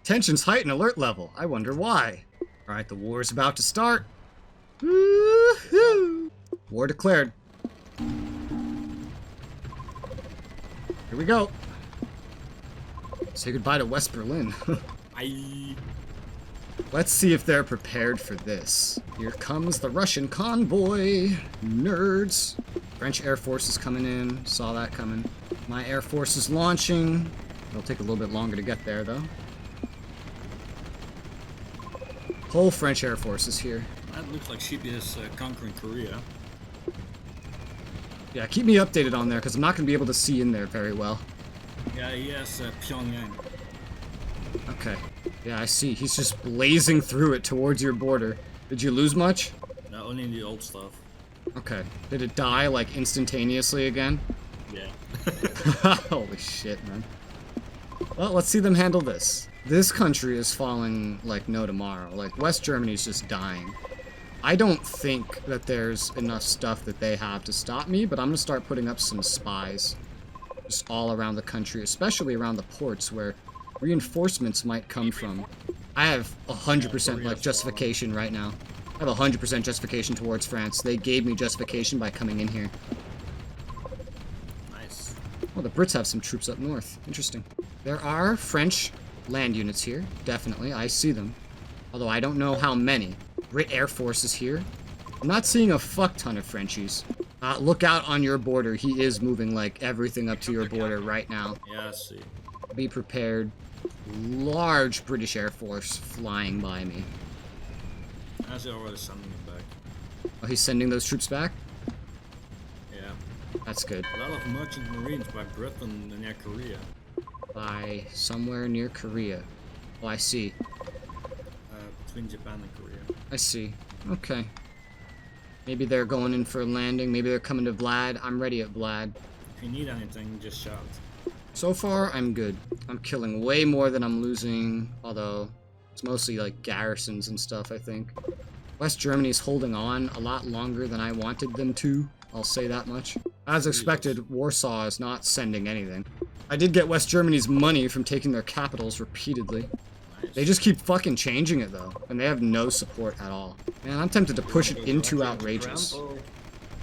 Tensions heighten alert level. I wonder why. Alright, the war is about to start. Woohoo! War declared. Here we go. Say goodbye to West Berlin. Let's see if they're prepared for this. Here comes the Russian convoy. Nerds. French Air Force is coming in. Saw that coming. My Air Force is launching. It'll take a little bit longer to get there, though. Whole French Air Force is here. That looks like Shibi is conquering Korea. Yeah, keep me updated on there, because I'm not going to be able to see in there very well. Yeah, he has Pyongyang. Okay. Yeah, I see. He's just blazing through it towards your border. Did you lose much? No, only in the old stuff. Okay. Did it die, like, instantaneously again? Yeah. Holy shit, man. Well, let's see them handle this. This country is falling like no tomorrow. Like, West Germany's just dying. I don't think that there's enough stuff that they have to stop me, but I'm gonna start putting up some spies. Just all around the country, especially around the ports where reinforcements might come from. I have 100% like justification right now. I have 100% justification towards France. They gave me justification by coming in here. Nice. Well, the Brits have some troops up north. Interesting. There are French land units here, definitely. I see them. Although I don't know how many. Brit Air Force is here. I'm not seeing a fuck ton of Frenchies. Look out on your border. He is moving like everything up to your border right now. Yeah, I see. Be prepared. Large British Air Force flying by me. I see already sending it back. Oh, he's sending those troops back? Yeah. That's good. A lot of merchant marines by Britain near Korea. By somewhere near Korea. Oh, I see. Between Japan and Korea. I see. Okay. Maybe they're going in for a landing. Maybe they're coming to Vlad. I'm ready at Vlad. If you need anything, just shout. So far, I'm good. I'm killing way more than I'm losing, although it's mostly like garrisons and stuff, I think. West Germany's holding on a lot longer than I wanted them to. I'll say that much. As expected, Warsaw is not sending anything. I did get West Germany's money from taking their capitals repeatedly. Nice. They just keep fucking changing it, though, and they have no support at all. Man, I'm tempted to push it into outrageous.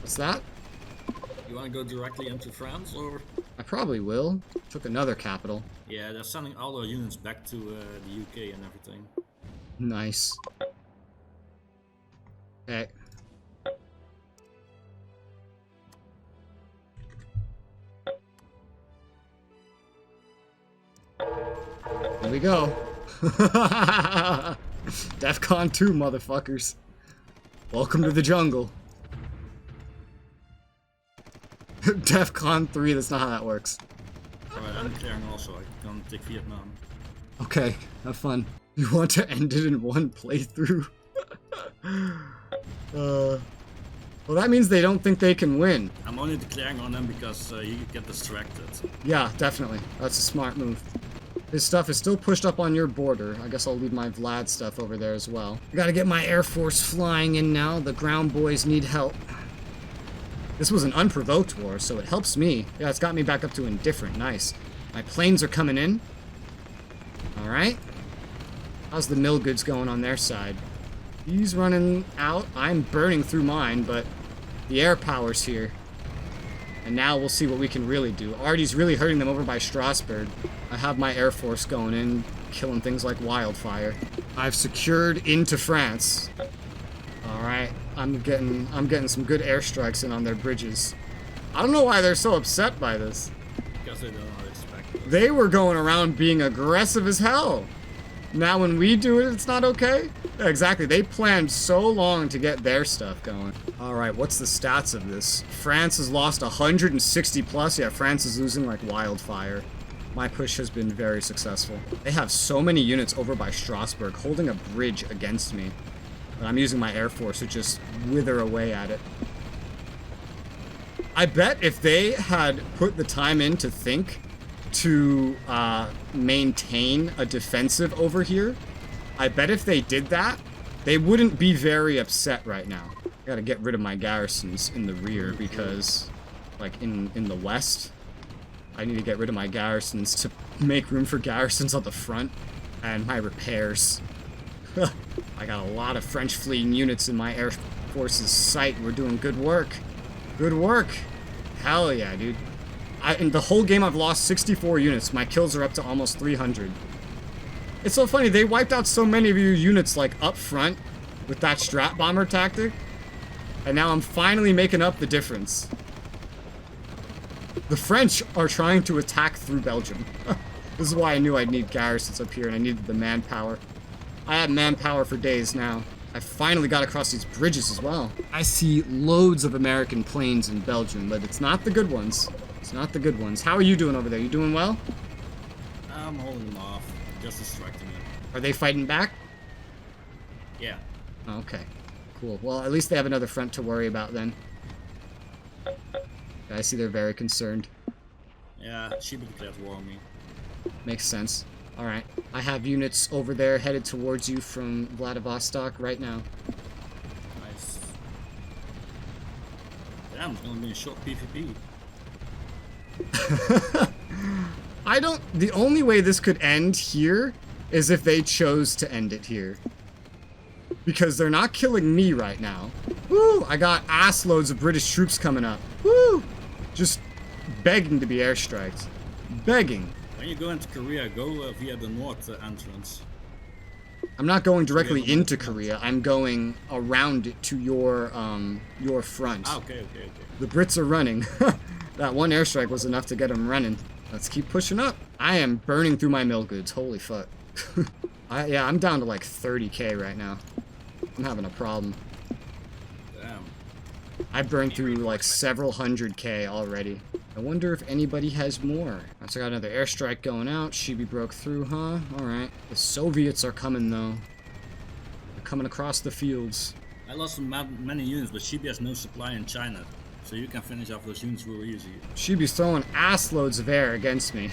What's that? You want to go directly into France, or? I probably will. Took another capital. Yeah, they're sending all their units back to the UK and everything. Nice. Okay. Here we go. DEFCON 2, motherfuckers. Welcome to the jungle. DEFCON 3, that's not how that works. Alright, I'm clearing also. I can take Vietnam. Okay, have fun. You want to end it in one playthrough? Well, that means they don't think they can win. I'm only declaring on them because you get distracted. Yeah, definitely. That's a smart move. His stuff is still pushed up on your border. I guess I'll leave my Vlad stuff over there as well. I gotta get my Air Force flying in now. The ground boys need help. This was an unprovoked war, so it helps me. Yeah, it's got me back up to indifferent. Nice. My planes are coming in. Alright. How's the mill goods going on their side? He's running out. I'm burning through mine, but the air power's here. And now we'll see what we can really do. Artie's really hurting them over by Strasbourg. I have my Air Force going in, killing things like wildfire. I've secured into France. Alright, I'm getting some good airstrikes in on their bridges. I don't know why they're so upset by this. Because they don't know how to expect it. They were going around being aggressive as hell. Now when we do it, it's not okay? Yeah, exactly. They planned so long to get their stuff going. Alright, what's the stats of this? France has lost 160 plus. Yeah, France is losing like wildfire. My push has been very successful. They have so many units over by Strasbourg holding a bridge against me. But I'm using my Air Force to just wither away at it. I bet if they had put the time in to think to maintain a defensive over here, I bet if they did that, they wouldn't be very upset right now. I gotta get rid of my garrisons in the rear because, like, in the west, I need to get rid of my garrisons to make room for garrisons on the front. And my repairs. I got a lot of French fleeing units in my Air Force's sight. We're doing good work. Good work. Hell yeah, dude. In the whole game, I've lost 64 units. My kills are up to almost 300. It's so funny. They wiped out so many of your units, like, up front with that strat bomber tactic. And now I'm finally making up the difference. The French are trying to attack through Belgium. This is why I knew I'd need garrisons up here, and I needed the manpower. I had manpower for days now. I finally got across these bridges as well. I see loads of American planes in Belgium, but it's not the good ones. It's not the good ones. How are you doing over there? You doing well? I'm holding them off. Just distracting them. Are they fighting back? Yeah. Oh, okay. Cool. Well, at least they have another front to worry about then. I see they're very concerned. Yeah, Shibiwow declared war on me. Makes sense. Alright. I have units over there headed towards you from Vladivostok right now. Nice. Damn, it's gonna be a short PvP. The only way this could end here is if they chose to end it here. Because they're not killing me right now. Woo! I got ass loads of British troops coming up. Woo! Just begging to be airstriked. Begging. When you go into Korea, go via the north entrance. I'm not going directly into Korea. I'm going around it to your front. Ah, okay. The Brits are running. That one airstrike was enough to get them running. Let's keep pushing up. I am burning through my mill goods. Holy fuck. Yeah, I'm down to like 30k right now. I'm having a problem. Damn. I burned through like several 100k already. I wonder if anybody has more. So I got another airstrike going out. Shibi broke through, huh? Alright. The Soviets are coming though. They're coming across the fields. I lost many units, but Shibi has no supply in China. So you can finish off those units real easy. Shibi's throwing ass loads of air against me.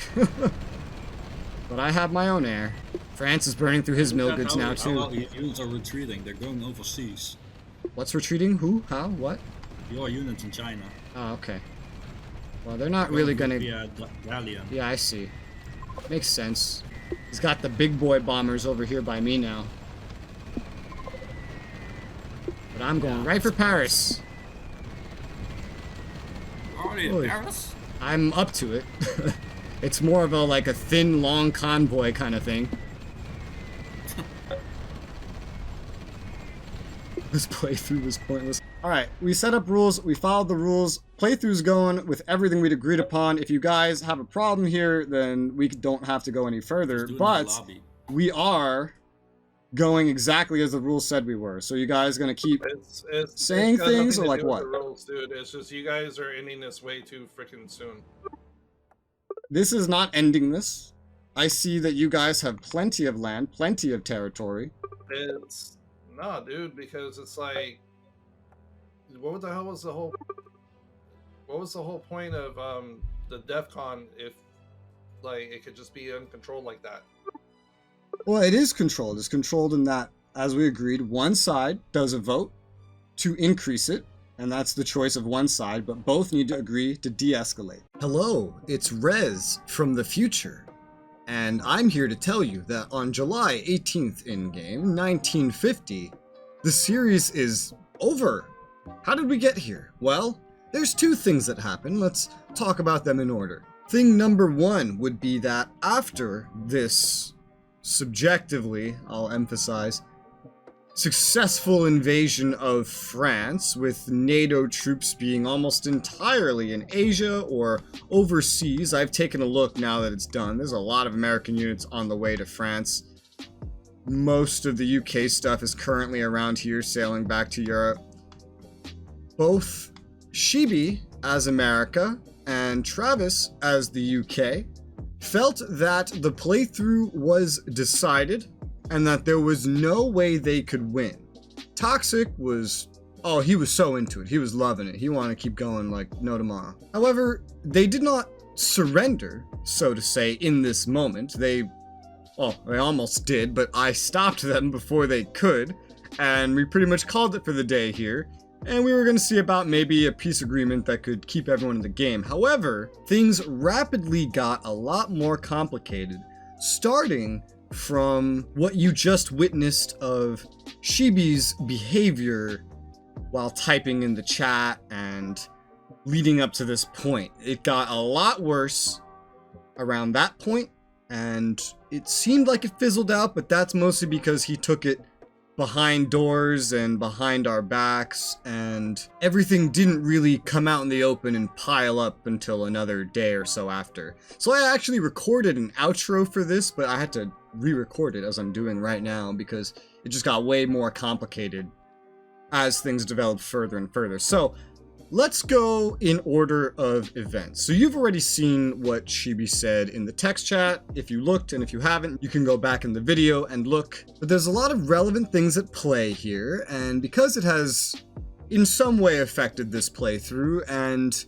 But I have my own air. France is burning through his mill goods now too. How your units are retreating. They're going overseas. What's retreating? Who? How? What? Your units in China. Oh, okay. Well, they're not really gonna... Galleon. Yeah, I see. Makes sense. He's got the big boy bombers over here by me now. But I'm going right for Paris. Already in Paris? I'm up to it. It's more of like a thin, long convoy kind of thing. This playthrough was pointless. Alright, we set up rules, we followed the rules, playthrough's going with everything we'd agreed upon. If you guys have a problem here, then we don't have to go any further, but we are going exactly as the rules said we were. So you guys gonna keep saying things, or like what? Rules, dude. It's just you guys are ending this way too freaking soon. This is not ending this. I see that you guys have plenty of land, plenty of territory. It's... Nah, dude, because it's like... What the hell was the whole... What was the whole point of the DEF CON if, like, it could just be uncontrolled like that? Well, it is controlled. It's controlled in that, as we agreed, one side does a vote to increase it, and that's the choice of one side, but both need to agree to de-escalate. Hello, it's Rez from the future, and I'm here to tell you that on July 18th in-game, 1950, the series is over. How did we get here? Well, there's two things that happen. Let's talk about them in order. Thing number one would be that after this, subjectively, I'll emphasize, successful invasion of France, with NATO troops being almost entirely in Asia or overseas. I've taken a look now that it's done. There's a lot of American units on the way to France. Most of the UK stuff is currently around here, sailing back to Europe. Both Shibi as America and Travis as the UK felt that the playthrough was decided and that there was no way they could win. Toxic was, oh, he was so into it. He was loving it. He wanted to keep going like no tomorrow. However, they did not surrender, so to say, in this moment. They almost did, but I stopped them before they could, and we pretty much called it for the day here. And we were going to see about maybe a peace agreement that could keep everyone in the game. However, things rapidly got a lot more complicated, starting from what you just witnessed of Shibi's behavior while typing in the chat and leading up to this point. It got a lot worse around that point, and it seemed like it fizzled out, but that's mostly because he took it behind doors and behind our backs, and everything didn't really come out in the open and pile up until another day or so after. So I actually recorded an outro for this, but I had to re-record it as I'm doing right now because it just got way more complicated as things developed further and further. So let's go in order of events. So you've already seen what Shibi said in the text chat. If you looked, and if you haven't, you can go back in the video and look. But there's a lot of relevant things at play here, and because it has in some way affected this playthrough and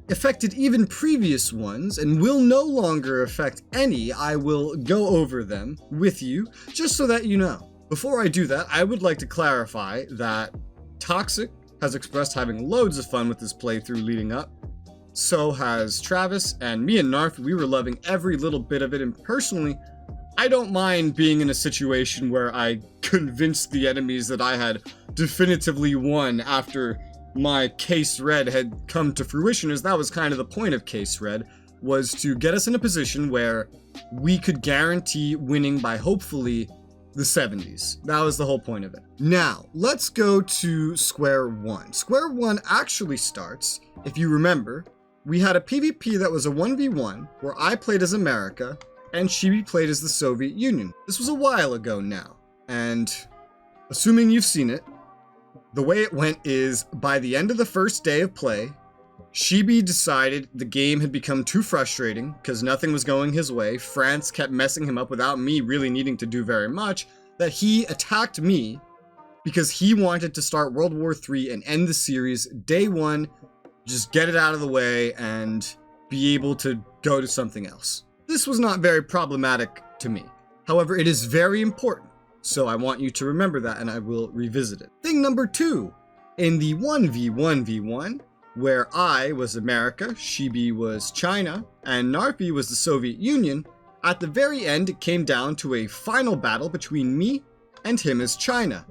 affected even previous ones and will no longer affect any, I will go over them with you just so that you know. Before I do that, I would like to clarify that Toxic has expressed having loads of fun with this playthrough leading up. So has Travis, and me and Narfi, we were loving every little bit of it, and personally, I don't mind being in a situation where I convinced the enemies that I had definitively won after my Case Red had come to fruition, as that was kind of the point of Case Red, was to get us in a position where we could guarantee winning by hopefully the 70s. That was the whole point of it. Now, let's go to square one. Square one actually starts, if you remember, we had a PvP that was a 1v1 where I played as America and Shibi played as the Soviet Union. This was a while ago now, and assuming you've seen it, the way it went is by the end of the first day of play, Shibi decided the game had become too frustrating because nothing was going his way. France kept messing him up without me really needing to do very much, that he attacked me because he wanted to start World War III and end the series day one, just get it out of the way and be able to go to something else. This was not very problematic to me. However, it is very important, so I want you to remember that and I will revisit it. Thing number two, in the 1v1v1, where I was America, Shibi was China, and Narfi was the Soviet Union, at the very end it came down to a final battle between me and him as China.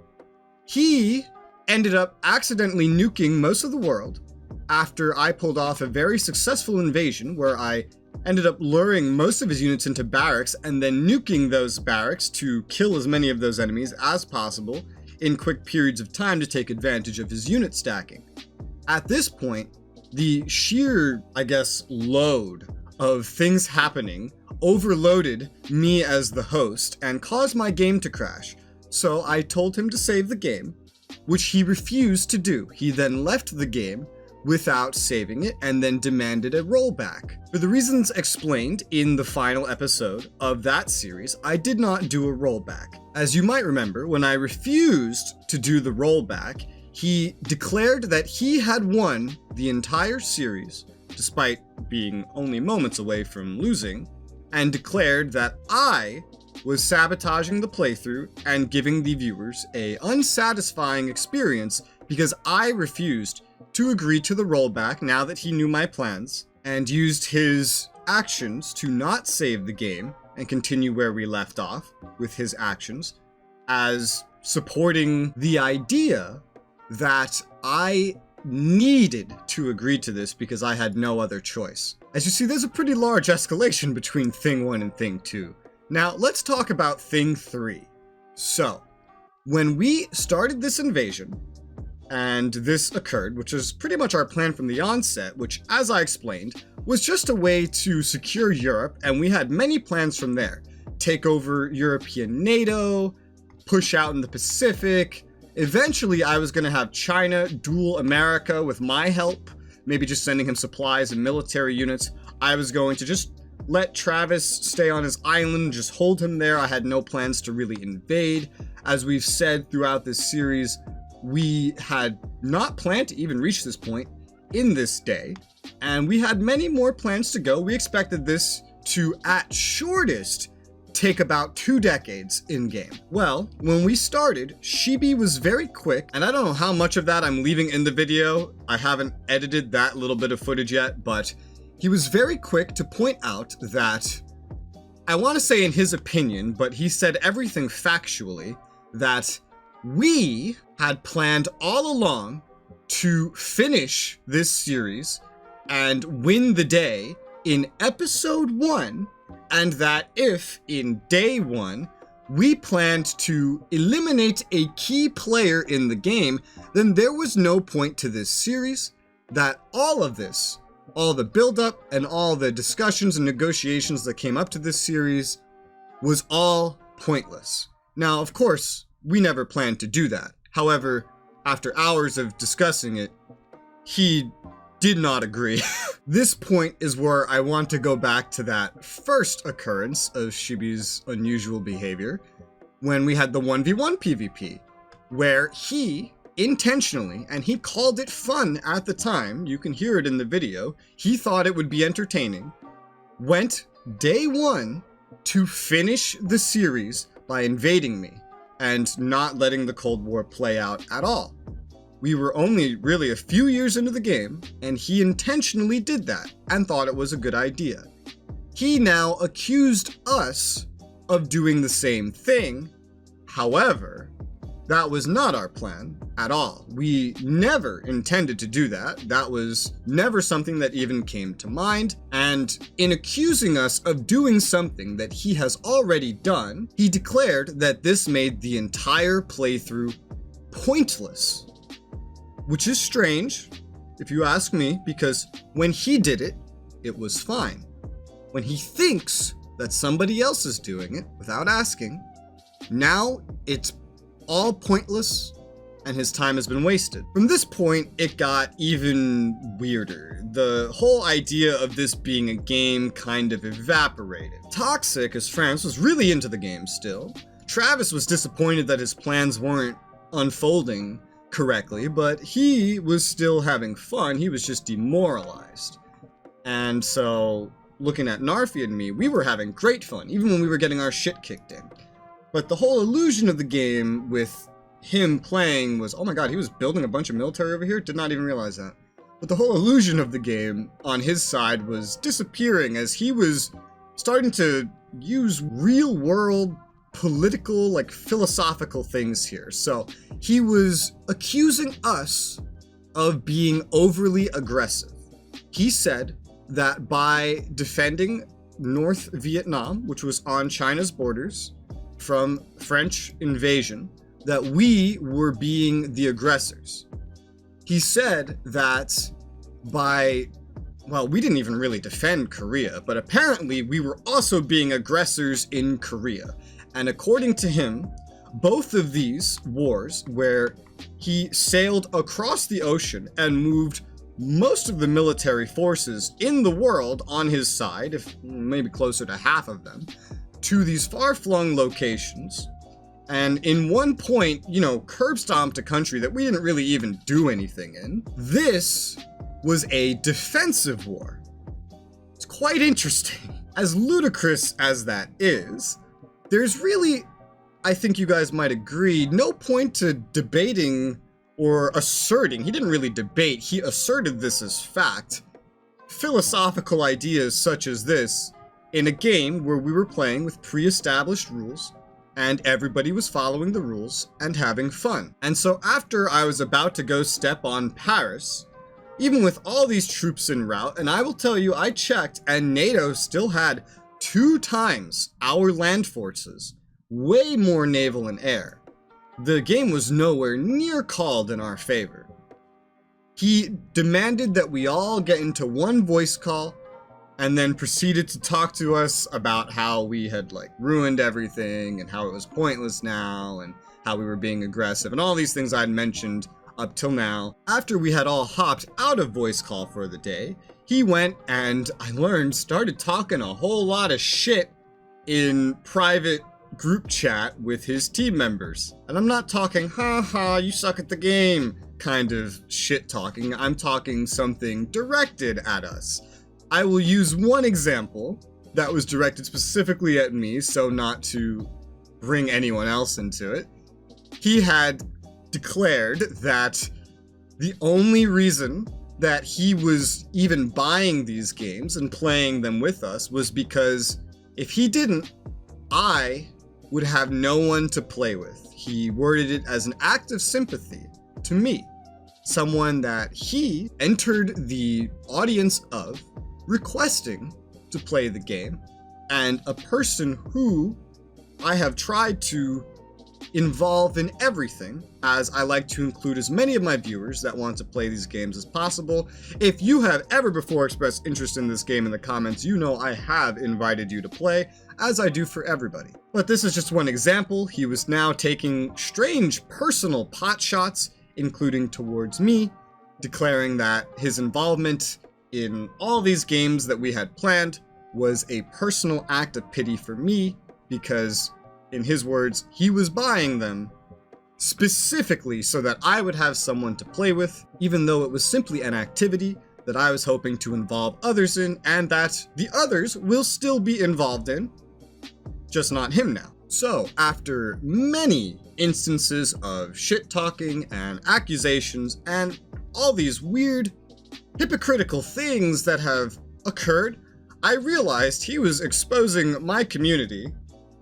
He ended up accidentally nuking most of the world after I pulled off a very successful invasion where I ended up luring most of his units into barracks and then nuking those barracks to kill as many of those enemies as possible in quick periods of time to take advantage of his unit stacking. At this point, the sheer, I guess, load of things happening overloaded me as the host and caused my game to crash. So I told him to save the game, which he refused to do. He then left the game without saving it and then demanded a rollback. For the reasons explained in the final episode of that series, I did not do a rollback. As you might remember, when I refused to do the rollback, he declared that he had won the entire series, despite being only moments away from losing, and declared that I was sabotaging the playthrough and giving the viewers an unsatisfying experience because I refused to agree to the rollback now that he knew my plans, and used his actions to not save the game and continue where we left off with his actions as supporting the idea that I needed to agree to this because I had no other choice. As you see, there's a pretty large escalation between Thing 1 and Thing 2. Now, let's talk about Thing 3. So, when we started this invasion, and this occurred, which was pretty much our plan from the onset, which, as I explained, was just a way to secure Europe, and we had many plans from there. Take over European NATO, push out in the Pacific. Eventually, I was going to have China duel America with my help, maybe just sending him supplies and military units. I was going to just let Travis stay on his island, just hold him there. I had no plans to really invade. As we've said throughout this series, we had not planned to even reach this point in this day, and we had many more plans to go. We expected this to, at shortest, take about 2 decades in-game. Well, when we started, Shibi was very quick, and I don't know how much of that I'm leaving in the video. I haven't edited that little bit of footage yet, but he was very quick to point out that I want to say in his opinion, but he said everything factually, that we had planned all along to finish this series and win the day in episode 1, and that if in day 1 we planned to eliminate a key player in the game, then there was no point to this series, that all of this, all the build-up and all the discussions and negotiations that came up to this series was all pointless. Now, of course, we never planned to do that. However, after hours of discussing it, he did not agree. This point is where I want to go back to that first occurrence of Shibi's unusual behavior, when we had the 1v1 PvP, where he intentionally, and he called it fun at the time, you can hear it in the video, he thought it would be entertaining, went day 1 to finish the series by invading me and not letting the Cold War play out at all. We were only really a few years into the game, and he intentionally did that and thought it was a good idea. He now accused us of doing the same thing. However, that was not our plan at all. We never intended to do that. That was never something that even came to mind. And in accusing us of doing something that he has already done, he declared that this made the entire playthrough pointless. Which is strange, if you ask me, because when he did it, it was fine. When he thinks that somebody else is doing it without asking, now it's all pointless and his time has been wasted. From this point, it got even weirder. The whole idea of this being a game kind of evaporated. Toxic, as France, was really into the game still. Travis was disappointed that his plans weren't unfolding correctly, but he was still having fun. He was just demoralized. And so, looking at Narfi and me, we were having great fun, even when we were getting our shit kicked in. But the whole illusion of the game with him playing was, oh my god, he was building a bunch of military over here? Did not even realize that. But the whole illusion of the game on his side was disappearing as he was starting to use real world political, like philosophical things here. So he was accusing us of being overly aggressive. He said that by defending North Vietnam, which was on China's borders, from French invasion, that we were being the aggressors. He said that we didn't even really defend Korea, but apparently we were also being aggressors in Korea. And according to him, both of these wars, where he sailed across the ocean and moved most of the military forces in the world on his side, if maybe closer to half of them, to these far-flung locations, and in one point, curb stomped a country that we didn't really even do anything in. This was a defensive war. It's quite interesting. As ludicrous as that is, there's really, I think you guys might agree, no point to debating or asserting. He didn't really debate, he asserted this as fact. Philosophical ideas such as this in a game where we were playing with pre-established rules and everybody was following the rules and having fun. And so after I was about to go step on Paris, even with all these troops en route, and I will tell you, I checked and NATO still had 2 times our land forces, way more naval and air. The game was nowhere near called in our favor. He demanded that we all get into one voice call and then proceeded to talk to us about how we had ruined everything and how it was pointless now and how we were being aggressive and all these things I'd mentioned up till now. After we had all hopped out of voice call for the day, he went and started talking a whole lot of shit in private group chat with his team members. And I'm not talking, ha, you suck at the game kind of shit talking. I'm talking something directed at us. I will use one example that was directed specifically at me, so not to bring anyone else into it. He had declared that the only reason that he was even buying these games and playing them with us was because If he didn't, I would have no one to play with. He worded it as an act of sympathy to me, someone that he entered the audience of requesting to play the game, and a person who I have tried to involve in everything, as I like to include as many of my viewers that want to play these games as possible. If you have ever before expressed interest in this game in the comments, you know I have invited you to play, as I do for everybody. But this is just one example. He was now taking strange personal pot shots, including towards me, declaring that his involvement in all these games that we had planned was a personal act of pity for me, because in his words, he was buying them specifically so that I would have someone to play with, even though it was simply an activity that I was hoping to involve others in, and that the others will still be involved in, just not him now. So, after many instances of shit-talking and accusations and all these weird, hypocritical things that have occurred, I realized he was exposing my community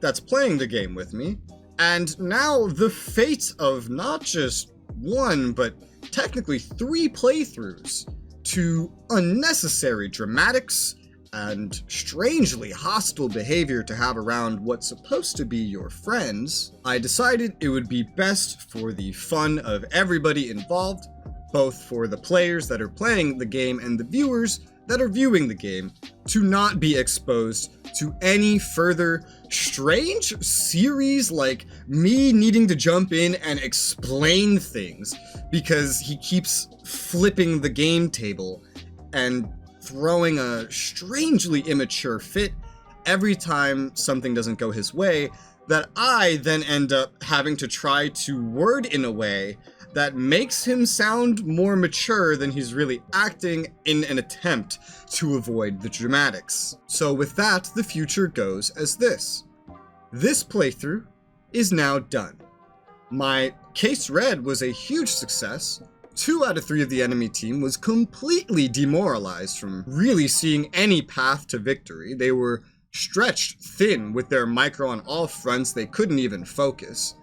that's playing the game with me, and now the fate of not just one, but technically 3 playthroughs to unnecessary dramatics and strangely hostile behavior to have around what's supposed to be your friends, I decided it would be best for the fun of everybody involved, both for the players that are playing the game and the viewers that are viewing the game, to not be exposed to any further strange series like me needing to jump in and explain things because he keeps flipping the game table and throwing a strangely immature fit every time something doesn't go his way, that I then end up having to try to word in a way that makes him sound more mature than he's really acting in an attempt to avoid the dramatics. So with that, the future goes as this. This playthrough is now done. My case red was a huge success. 2 out of 3 of the enemy team was completely demoralized from really seeing any path to victory. They were stretched thin with their micro on all fronts. They couldn't even focus.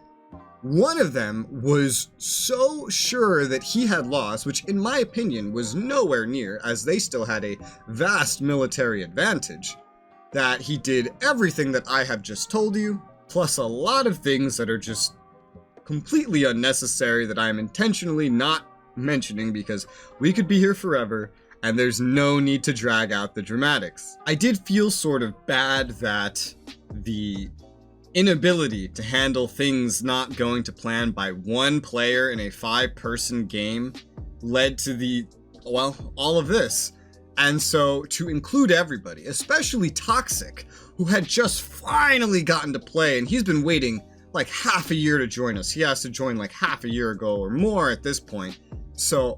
One of them was so sure that he had lost, which in my opinion was nowhere near, as they still had a vast military advantage, that he did everything that I have just told you, plus a lot of things that are just completely unnecessary that I am intentionally not mentioning because we could be here forever and there's no need to drag out the dramatics. I did feel sort of bad that the inability to handle things not going to plan by one player in a 5-person game led to all of this. And so to include everybody, especially Toxic, who had just finally gotten to play, and he's been waiting like half a year to join us. He has to join like half a year ago or more at this point. So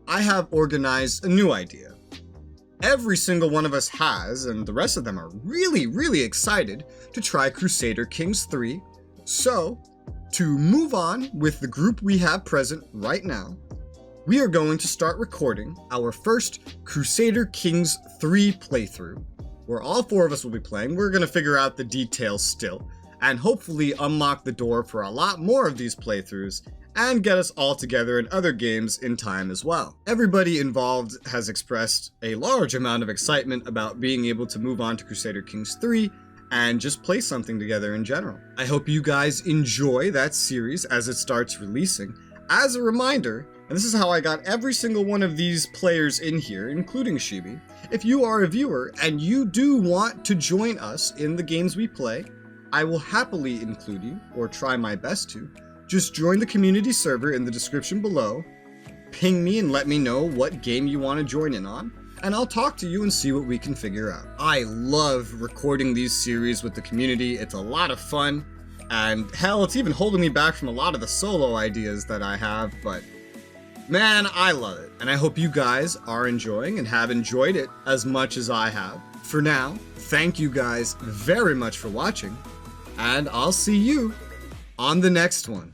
I have organized a new idea. Every single one of us has, and the rest of them are really, really excited to try Crusader Kings 3. So, to move on with the group we have present right now, we are going to start recording our first Crusader Kings 3 playthrough, where all 4 of us will be playing. We're going to figure out the details still, and hopefully unlock the door for a lot more of these playthroughs, and get us all together in other games in time as well. Everybody involved has expressed a large amount of excitement about being able to move on to Crusader Kings 3 and just play something together in general. I hope you guys enjoy that series as it starts releasing. As a reminder, and this is how I got every single one of these players in here, including Shibi, if you are a viewer and you do want to join us in the games we play, I will happily include you, or try my best to. Just join the community server in the description below, ping me and let me know what game you want to join in on, and I'll talk to you and see what we can figure out. I love recording these series with the community. It's a lot of fun, and hell, it's even holding me back from a lot of the solo ideas that I have, but man, I love it. And I hope you guys are enjoying and have enjoyed it as much as I have. For now, thank you guys very much for watching, and I'll see you on the next one.